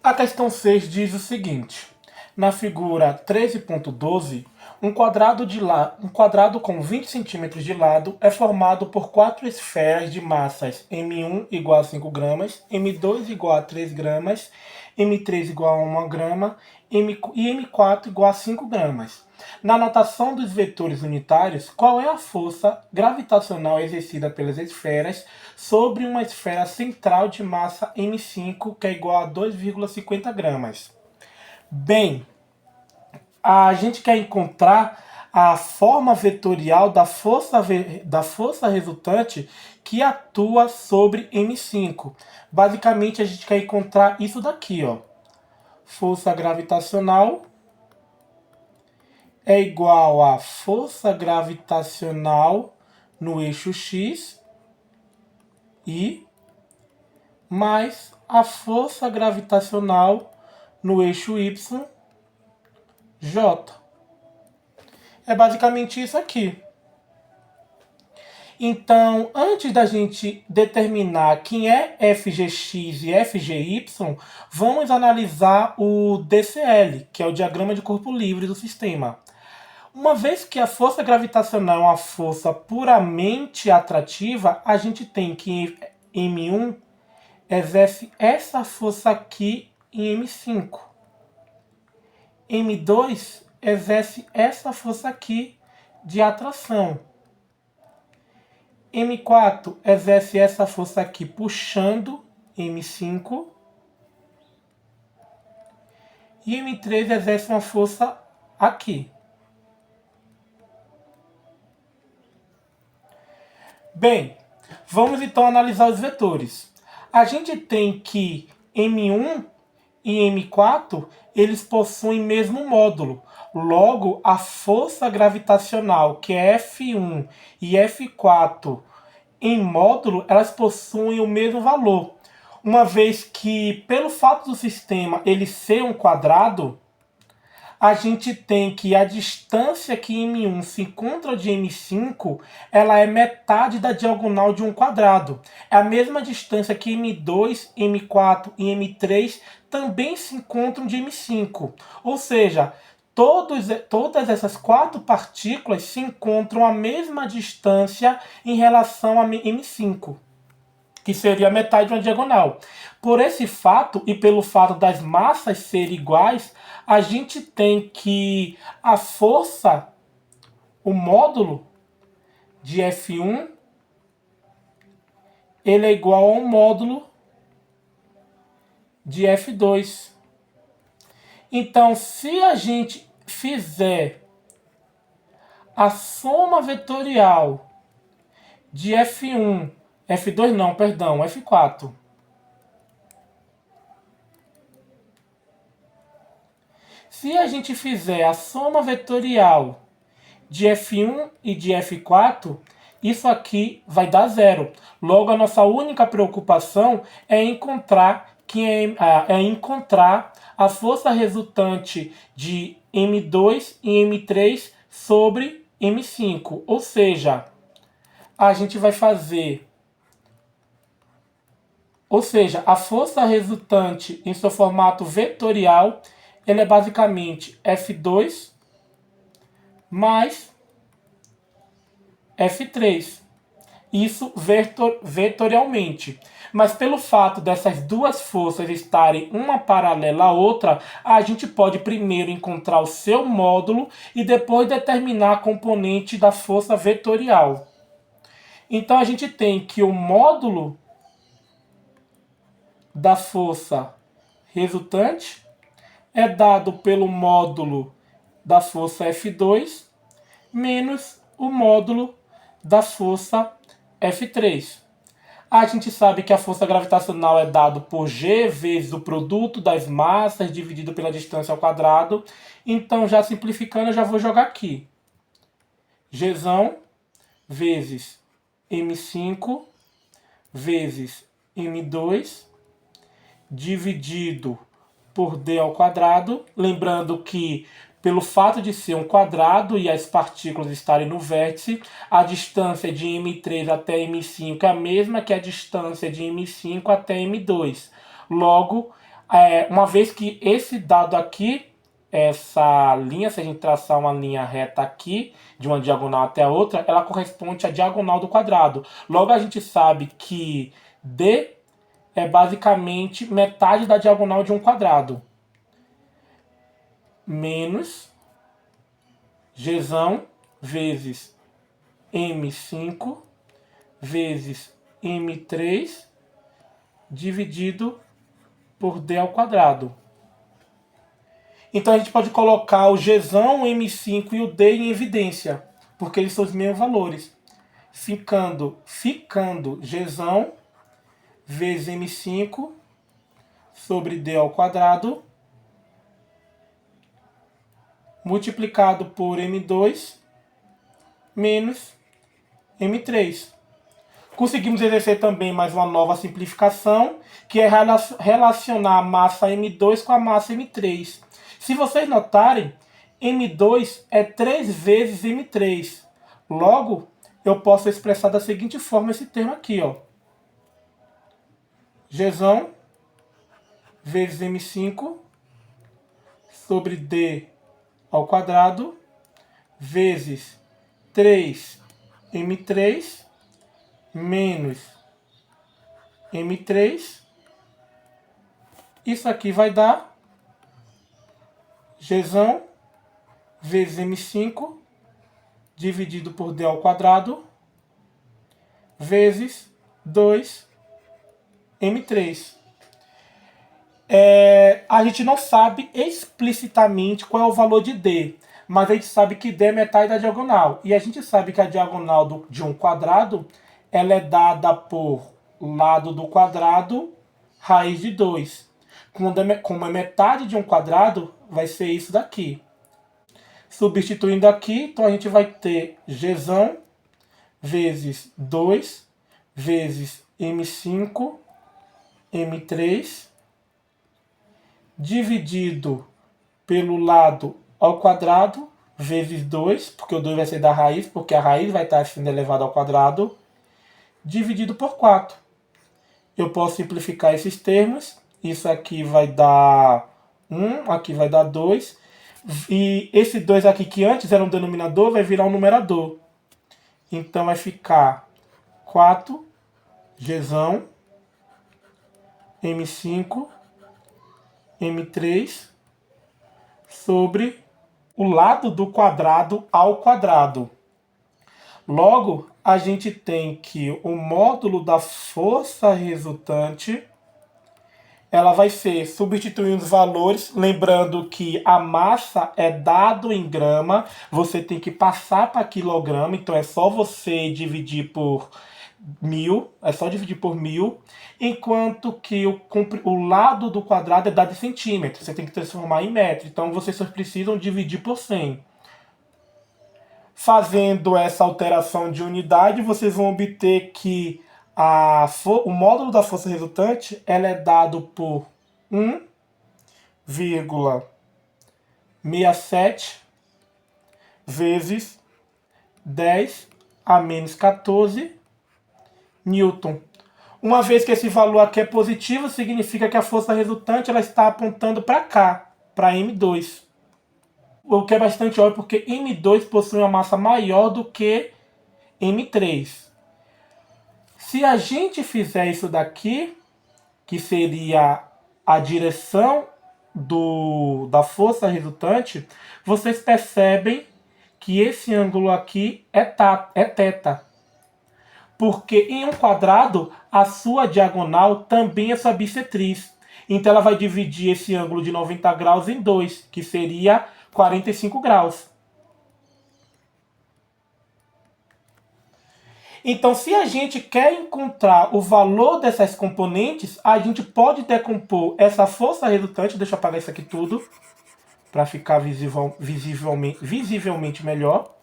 A questão 6 diz o seguinte: na figura 13.12, um quadrado com 20 centímetros de lado é formado por 4 esferas de massas M1 igual a 5 gramas, M2 igual a 3 gramas, M3 igual a 1 grama e M4 igual a 5 gramas. Na notação dos vetores unitários, qual é a força gravitacional exercida pelas esferas sobre uma esfera central de massa M5, que é igual a 2,50 gramas? Bem, a gente quer encontrar a forma vetorial da força resultante que atua sobre M5. Basicamente, a gente quer encontrar isso daqui, ó. Força gravitacional é igual a força gravitacional no eixo X e mais a força gravitacional no eixo Y, J. É basicamente isso aqui. Então, antes da gente determinar quem é FGX e FGY, vamos analisar o DCL, que é o diagrama de corpo livre do sistema. Uma vez que a força gravitacional é uma força puramente atrativa, a gente tem que M1 exerce essa força aqui em M5. M2 exerce essa força aqui de atração. M4 exerce essa força aqui puxando M5. E M3 exerce uma força aqui. Bem, vamos então analisar os vetores. A gente tem que M1 e M4, eles possuem mesmo módulo. Logo, a força gravitacional, que é F1 e F4 em módulo, elas possuem o mesmo valor. Uma vez que, pelo fato do sistema ele ser um quadrado, a gente tem que a distância que M1 se encontra de M5, ela é metade da diagonal de um quadrado. É a mesma distância que M2, M4 e M3 também se encontram de M5. Ou seja, todas essas 4 partículas se encontram a mesma distância em relação a M5, que seria a metade de uma diagonal. Por esse fato e pelo fato das massas serem iguais, a gente tem que a força, o módulo de F1, ele é igual ao módulo de F2. Então, se a gente fizer a soma vetorial de F1, F2 não, perdão, F4, se a gente fizer a soma vetorial de F1 e de F4, isso aqui vai dar zero. Logo, a nossa única preocupação é encontrar a força resultante de M2 e M3 sobre M5. Ou seja, a gente vai fazer... Ou seja, a força resultante em seu formato vetorial, ele é basicamente F2 mais F3. Isso vetorialmente. Mas pelo fato dessas duas forças estarem uma paralela à outra, a gente pode primeiro encontrar o seu módulo e depois determinar a componente da força vetorial. Então a gente tem que o módulo da força resultante é dado pelo módulo da força F2 menos o módulo da força F3. A gente sabe que a força gravitacional é dado por G vezes o produto das massas dividido pela distância ao quadrado. Então, já simplificando, eu já vou jogar aqui. Gzão vezes M5 vezes M2 dividido por D ao quadrado. Lembrando que, pelo fato de ser um quadrado e as partículas estarem no vértice, a distância de M3 até M5 é a mesma que a distância de M5 até M2. Logo, Uma vez que esse dado aqui, essa linha, se a gente traçar uma linha reta aqui, de uma diagonal até a outra, ela corresponde à diagonal do quadrado. Logo, a gente sabe que D é basicamente metade da diagonal de um quadrado. Menos Gzão vezes M5 vezes M3 dividido por D ao quadrado. Então a gente pode colocar o Gzão, o M5 e o D em evidência, porque eles são os mesmos valores. Ficando Gzão vezes M5 sobre D ao quadrado multiplicado por M2 menos M3. Conseguimos exercer também mais uma nova simplificação, que é relacionar a massa M2 com a massa M3. Se vocês notarem, M2 é 3 vezes M3. Logo, eu posso expressar da seguinte forma esse termo aqui, ó. Gzão vezes M5 sobre D ao quadrado vezes 3M3 menos M3. Isso aqui vai dar Gzão vezes M5 dividido por D ao quadrado vezes 2M3. A gente não sabe explicitamente qual é o valor de D, mas a gente sabe que D é metade da diagonal. E a gente sabe que a diagonal de um quadrado ela é dada por lado do quadrado raiz de 2. Como é metade de um quadrado, vai ser isso daqui. Substituindo aqui, então a gente vai ter Gzão vezes 2 vezes M5, M3, dividido pelo lado ao quadrado, vezes 2, porque o 2 vai ser da raiz, porque a raiz vai estar sendo elevada ao quadrado, dividido por 4. Eu posso simplificar esses termos. Isso aqui vai dar 1, aqui vai dar 2. E esse 2 aqui, que antes era um denominador, vai virar um numerador. Então vai ficar 4 Gzão M5 M3 sobre o lado do quadrado ao quadrado. Logo, a gente tem que o módulo da força resultante, ela vai ser, substituindo os valores, lembrando que a massa é dado em grama, você tem que passar para quilograma, então é só você dividir por 1000, é só dividir por 1000, enquanto que o lado do quadrado é dado em centímetros, você tem que transformar em metro, então vocês só precisam dividir por 100. Fazendo essa alteração de unidade, vocês vão obter que o módulo da força resultante ela é dado por 1,67 vezes 10 a menos 14 Newton. Uma vez que esse valor aqui é positivo, significa que a força resultante ela está apontando para cá, para M2. O que é bastante óbvio, porque M2 possui uma massa maior do que M3. Se a gente fizer isso daqui, que seria a direção da força resultante, vocês percebem que esse ângulo aqui é θ. Porque em um quadrado, a sua diagonal também é sua bissetriz. Então ela vai dividir esse ângulo de 90 graus em 2, que seria 45 graus. Então, se a gente quer encontrar o valor dessas componentes, a gente pode decompor essa força resultante, deixa eu apagar isso aqui tudo, para ficar visivelmente melhor.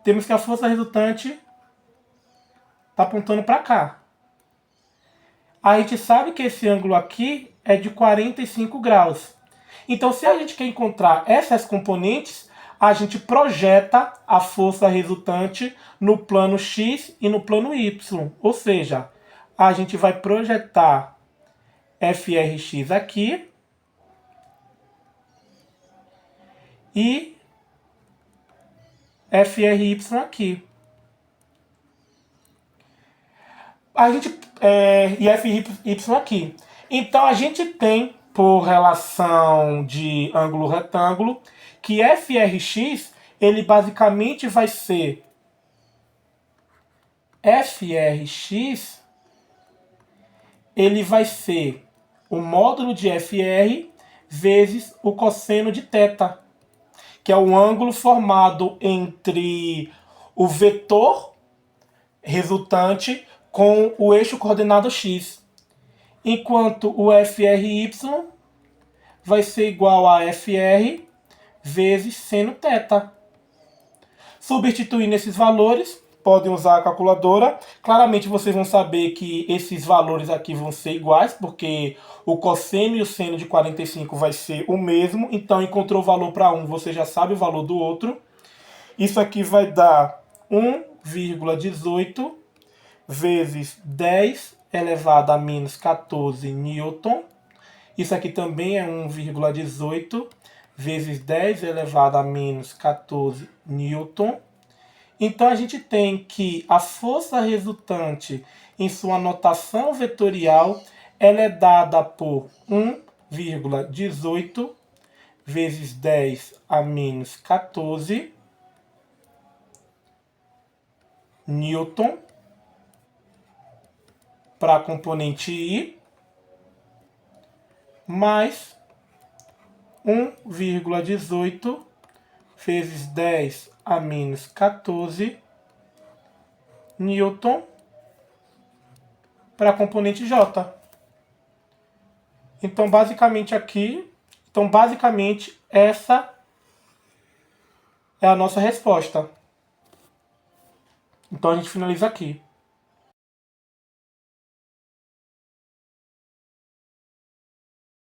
Temos que a força resultante está apontando para cá. A gente sabe que esse ângulo aqui é de 45 graus. Então, se a gente quer encontrar essas componentes, a gente projeta a força resultante no plano X e no plano Y. Ou seja, A gente vai projetar FRX aqui e FRY aqui. E FY aqui. Então a gente tem, por relação de ângulo retângulo, que FRX ele basicamente vai ser FRX, ele vai ser o módulo de FR vezes o cosseno de θ, que é o ângulo formado entre o vetor resultante com o eixo coordenado x. Enquanto o FRY vai ser igual a FR vezes seno θ. Substituindo esses valores, podem usar a calculadora. Claramente vocês vão saber que esses valores aqui vão ser iguais, porque o cosseno e o seno de 45 vai ser o mesmo. Então, encontrou o valor para um, você já sabe o valor do outro. Isso aqui vai dar 1,18 vezes 10 elevado a menos 14 newton. Isso aqui também é 1,18 vezes 10 elevado a menos 14 newton. Então a gente tem que a força resultante em sua notação vetorial ela é dada por 1,18 vezes 10 a menos 14 newton para a componente I, mais 1,18 vezes 10 a menos 14 newton para a componente J. Então, basicamente essa é a nossa resposta. Então, a gente finaliza aqui.